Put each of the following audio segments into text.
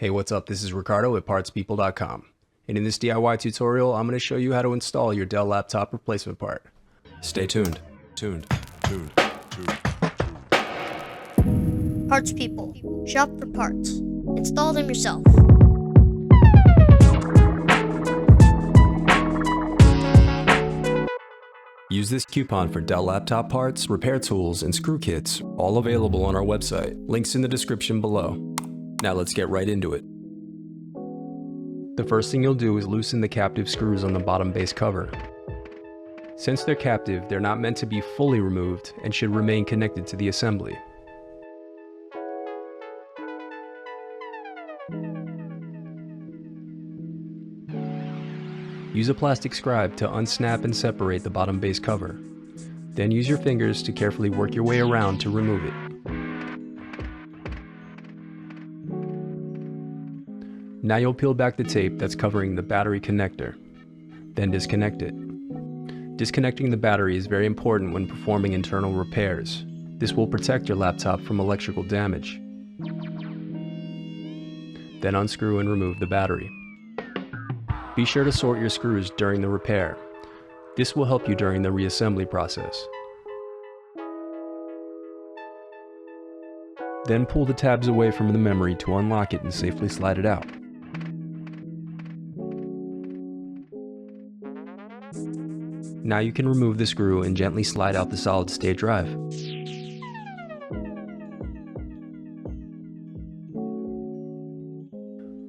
Hey, what's up? This is Ricardo at partspeople.com. And in this DIY tutorial, I'm going to show you how to install your Dell laptop replacement part. Stay tuned. Parts People. Shop for parts. Install them yourself. Use this coupon for Dell laptop parts, repair tools, and screw kits, all available on our website. Links in the description below. Now let's get right into it. The first thing you'll do is loosen the captive screws on the bottom base cover. Since they're captive, they're not meant to be fully removed and should remain connected to the assembly. Use a plastic scribe to unsnap and separate the bottom base cover. Then use your fingers to carefully work your way around to remove it. Now you'll peel back the tape that's covering the battery connector. Then disconnect it. Disconnecting the battery is very important when performing internal repairs. This will protect your laptop from electrical damage. Then unscrew and remove the battery. Be sure to sort your screws during the repair. This will help you during the reassembly process. Then pull the tabs away from the memory to unlock it and safely slide it out. Now you can remove the screw and gently slide out the solid-state drive.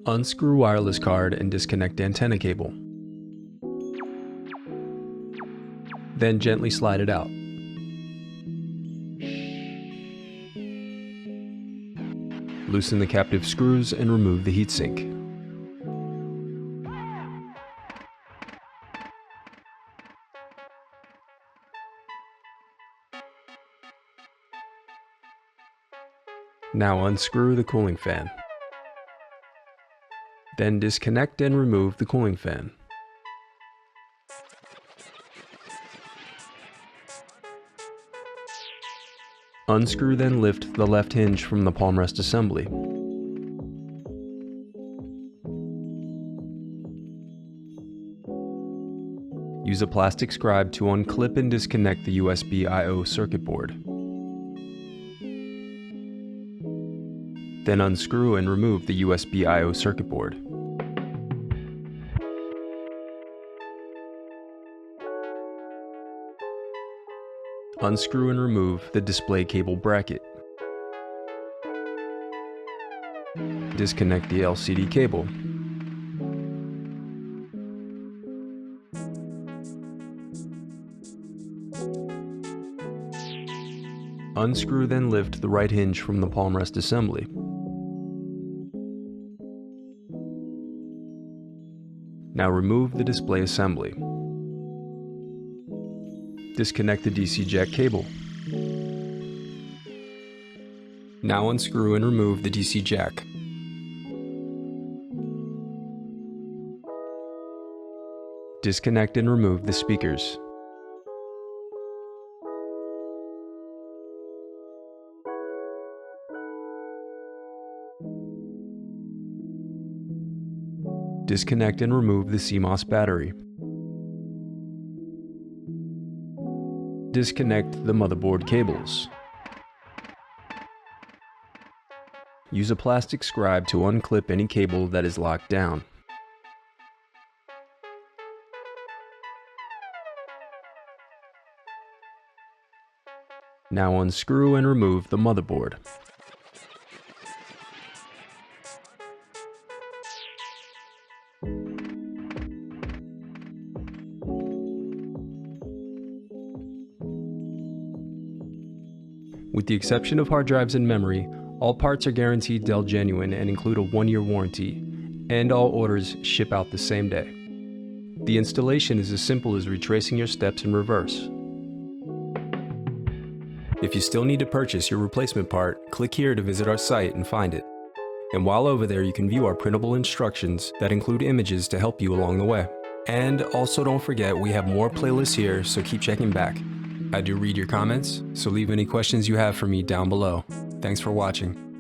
Unscrew wireless card and disconnect antenna cable. Then gently slide it out. Loosen the captive screws and remove the heatsink. Now unscrew the cooling fan. Then disconnect and remove the cooling fan. Unscrew then lift the left hinge from the Palmrest assembly. Use a plastic scribe to unclip and disconnect the USB I/O circuit board. Then unscrew and remove the USB I/O circuit board. Unscrew and remove the display cable bracket. Disconnect the LCD cable. Unscrew then lift the right hinge from the Palmrest assembly. Now remove the display assembly. Disconnect the DC jack cable. Now unscrew and remove the DC jack. Disconnect and remove the speakers. Disconnect and remove the CMOS battery. Disconnect the motherboard cables. Use a plastic scribe to unclip any cable that is locked down. Now unscrew and remove the motherboard. With the exception of hard drives and memory, all parts are guaranteed Dell Genuine and include a 1-year warranty, and all orders ship out the same day. The installation is as simple as retracing your steps in reverse. If you still need to purchase your replacement part, click here to visit our site and find it. And while over there, you can view our printable instructions that include images to help you along the way. And also don't forget, we have more playlists here, so keep checking back. I do read your comments, so leave any questions you have for me down below. Thanks for watching.